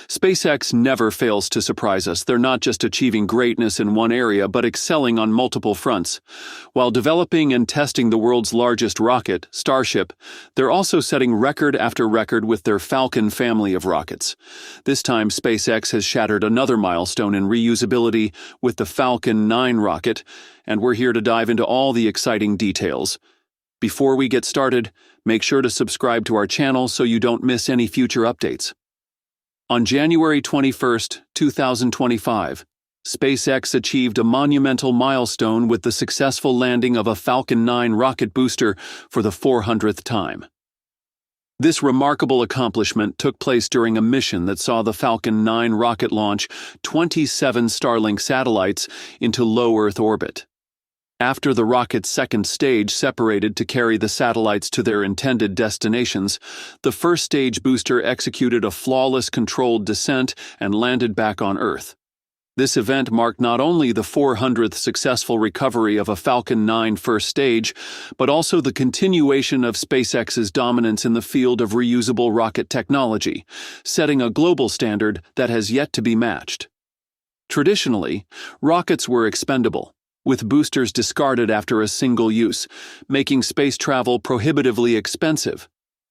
SpaceX never fails to surprise us. They're not just achieving greatness in one area, but excelling on multiple fronts. While developing and testing the world's largest rocket, Starship, they're also setting record after record with their Falcon family of rockets. This time, SpaceX has shattered another milestone in reusability with the Falcon 9 rocket, and we're here to dive into all the exciting details. Before we get started, make sure to subscribe to our channel so you don't miss any future updates. On January 21, 2025, SpaceX achieved a monumental milestone with the successful landing of a Falcon 9 rocket booster for the 400th time. This remarkable accomplishment took place during a mission that saw the Falcon 9 rocket launch 27 Starlink satellites into low Earth orbit. After the rocket's second stage separated to carry the satellites to their intended destinations, the first stage booster executed a flawless controlled descent and landed back on Earth. This event marked not only the 400th successful recovery of a Falcon 9 first stage, but also the continuation of SpaceX's dominance in the field of reusable rocket technology, setting a global standard that has yet to be matched. Traditionally, rockets were expendable, with boosters discarded after a single use, making space travel prohibitively expensive.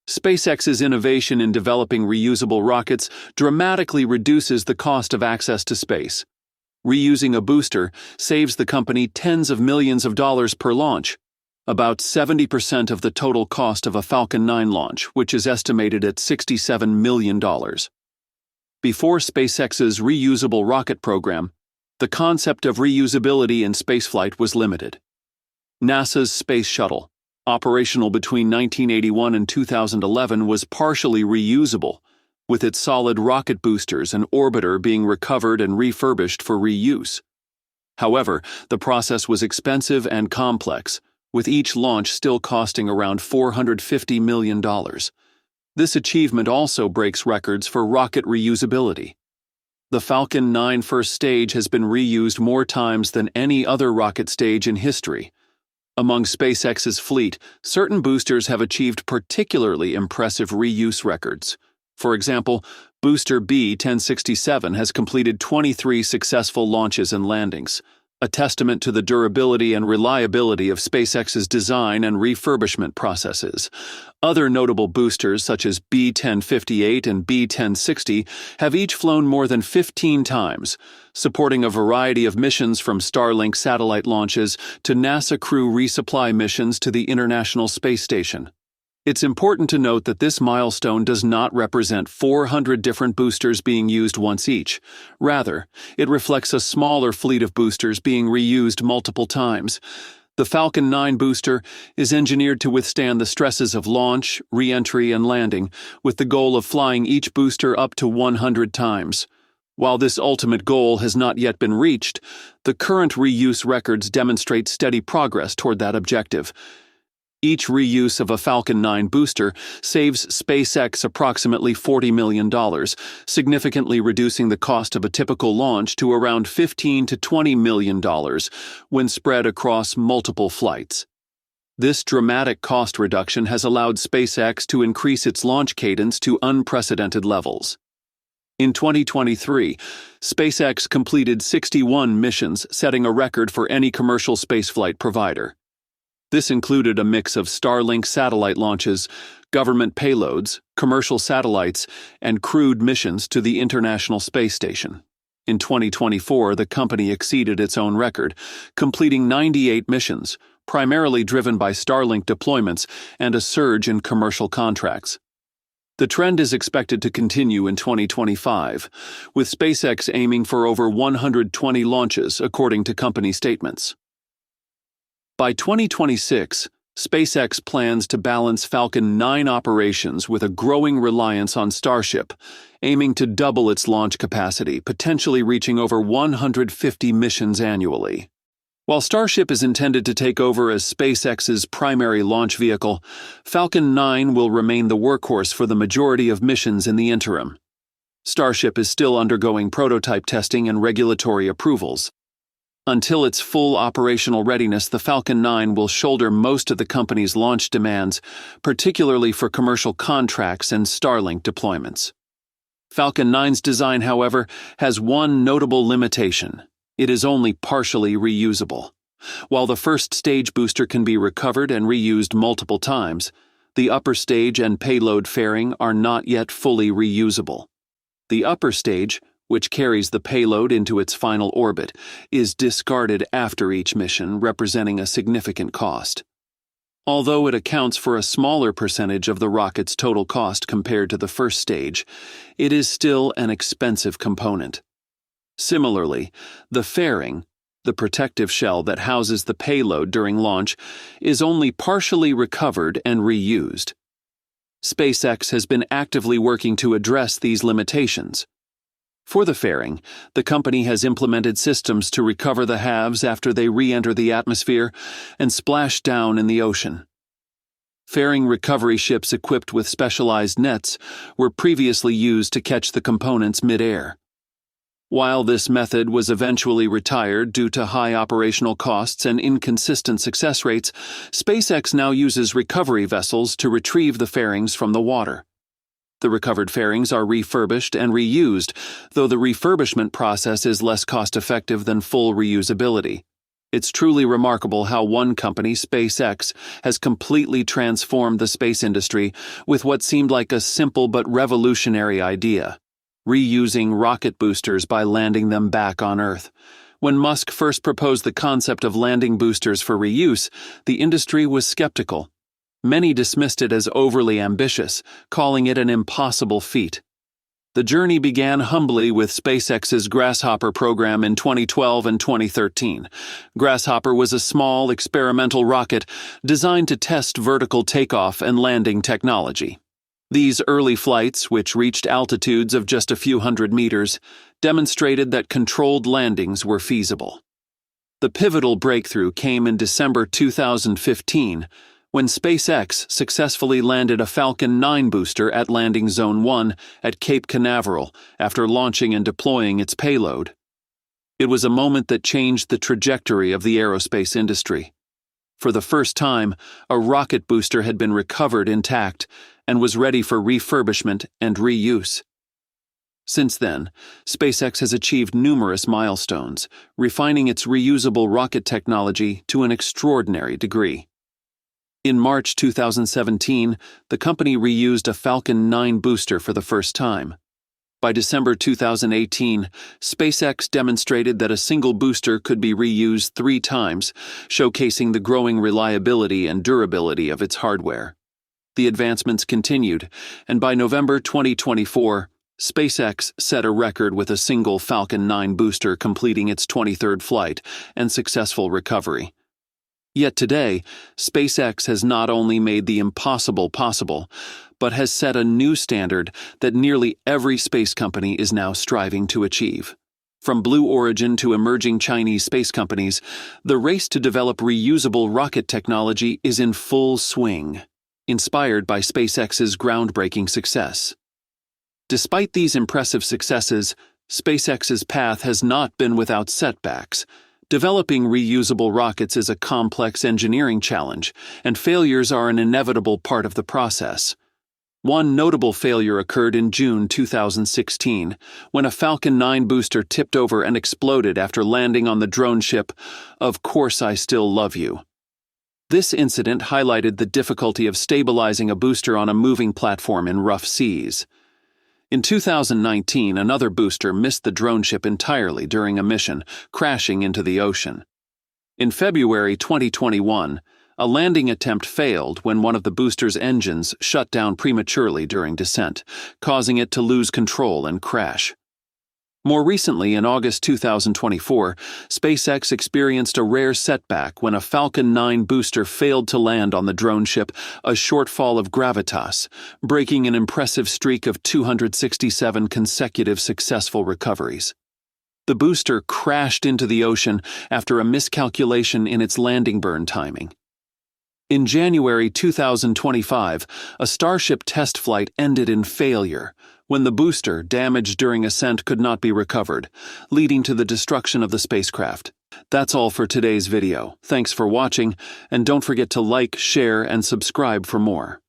SpaceX's innovation in developing reusable rockets dramatically reduces the cost of access to space. Reusing a booster saves the company tens of millions of dollars per launch, about 70% of the total cost of a Falcon 9 launch, which is estimated at $67 million. Before SpaceX's reusable rocket program, the concept of reusability in spaceflight was limited. NASA's Space Shuttle, operational between 1981 and 2011, was partially reusable, with its solid rocket boosters and orbiter being recovered and refurbished for reuse. However, the process was expensive and complex, with each launch still costing around $450 million. This achievement also breaks records for rocket reusability. The Falcon 9 first stage has been reused more times than any other rocket stage in history. Among SpaceX's fleet, certain boosters have achieved particularly impressive reuse records. For example, Booster B-1067 has completed 23 successful launches and landings, a testament to the durability and reliability of SpaceX's design and refurbishment processes. Other notable boosters, such as B-1058 and B-1060, have each flown more than 15 times, supporting a variety of missions from Starlink satellite launches to NASA crew resupply missions to the International Space Station. It's important to note that this milestone does not represent 400 different boosters being used once each. Rather, it reflects a smaller fleet of boosters being reused multiple times. The Falcon 9 booster is engineered to withstand the stresses of launch, re-entry, and landing, with the goal of flying each booster up to 100 times. While this ultimate goal has not yet been reached, the current reuse records demonstrate steady progress toward that objective. Each reuse of a Falcon 9 booster saves SpaceX approximately $40 million, significantly reducing the cost of a typical launch to around $15 to $20 million when spread across multiple flights. This dramatic cost reduction has allowed SpaceX to increase its launch cadence to unprecedented levels. In 2023, SpaceX completed 61 missions, setting a record for any commercial spaceflight provider. This included a mix of Starlink satellite launches, government payloads, commercial satellites, and crewed missions to the International Space Station. In 2024, the company exceeded its own record, completing 98 missions, primarily driven by Starlink deployments and a surge in commercial contracts. The trend is expected to continue in 2025, with SpaceX aiming for over 120 launches, according to company statements. By 2026, SpaceX plans to balance Falcon 9 operations with a growing reliance on Starship, aiming to double its launch capacity, potentially reaching over 150 missions annually. While Starship is intended to take over as SpaceX's primary launch vehicle, Falcon 9 will remain the workhorse for the majority of missions in the interim. Starship is still undergoing prototype testing and regulatory approvals. Until its full operational readiness, the Falcon 9 will shoulder most of the company's launch demands, particularly for commercial contracts and Starlink deployments. Falcon 9's design, however, has one notable limitation. It is only partially reusable. While the first stage booster can be recovered and reused multiple times, the upper stage and payload fairing are not yet fully reusable. The upper stage, which carries the payload into its final orbit, is discarded after each mission, representing a significant cost. Although it accounts for a smaller percentage of the rocket's total cost compared to the first stage, it is still an expensive component. Similarly, the fairing, the protective shell that houses the payload during launch, is only partially recovered and reused. SpaceX has been actively working to address these limitations. For the fairing, the company has implemented systems to recover the halves after they re-enter the atmosphere and splash down in the ocean. Fairing recovery ships equipped with specialized nets were previously used to catch the components mid-air. While this method was eventually retired due to high operational costs and inconsistent success rates, SpaceX now uses recovery vessels to retrieve the fairings from the water. The recovered fairings are refurbished and reused, though the refurbishment process is less cost-effective than full reusability. It's truly remarkable how one company, SpaceX, has completely transformed the space industry with what seemed like a simple but revolutionary idea: reusing rocket boosters by landing them back on Earth. When Musk first proposed the concept of landing boosters for reuse, the industry was skeptical. Many dismissed it as overly ambitious, calling it an impossible feat. The journey began humbly with SpaceX's Grasshopper program in 2012 and 2013. Grasshopper was a small, experimental rocket designed to test vertical takeoff and landing technology. These early flights, which reached altitudes of just a few hundred meters, demonstrated that controlled landings were feasible. The pivotal breakthrough came in December 2015, when SpaceX successfully landed a Falcon 9 booster at Landing Zone 1 at Cape Canaveral after launching and deploying its payload. It was a moment that changed the trajectory of the aerospace industry. For the first time, a rocket booster had been recovered intact and was ready for refurbishment and reuse. Since then, SpaceX has achieved numerous milestones, refining its reusable rocket technology to an extraordinary degree. In March 2017, the company reused a Falcon 9 booster for the first time. By December 2018, SpaceX demonstrated that a single booster could be reused 3 times, showcasing the growing reliability and durability of its hardware. The advancements continued, and by November 2024, SpaceX set a record with a single Falcon 9 booster completing its 23rd flight and successful recovery. Yet today, SpaceX has not only made the impossible possible, but has set a new standard that nearly every space company is now striving to achieve. From Blue Origin to emerging Chinese space companies, the race to develop reusable rocket technology is in full swing, inspired by SpaceX's groundbreaking success. Despite these impressive successes, SpaceX's path has not been without setbacks. Developing reusable rockets is a complex engineering challenge, and failures are an inevitable part of the process. One notable failure occurred in June 2016, when a Falcon 9 booster tipped over and exploded after landing on the drone ship, Of Course I Still Love You. This incident highlighted the difficulty of stabilizing a booster on a moving platform in rough seas. In 2019, another booster missed the drone ship entirely during a mission, crashing into the ocean. In February 2021, a landing attempt failed when one of the booster's engines shut down prematurely during descent, causing it to lose control and crash. More recently, in August 2024, SpaceX experienced a rare setback when a Falcon 9 booster failed to land on the drone ship, a shortfall of gravitas, breaking an impressive streak of 267 consecutive successful recoveries. The booster crashed into the ocean after a miscalculation in its landing burn timing. In January 2025, a Starship test flight ended in failure, when the booster, damaged during ascent, could not be recovered, leading to the destruction of the spacecraft. That's all for today's video. Thanks for watching, and don't forget to like, share, and subscribe for more.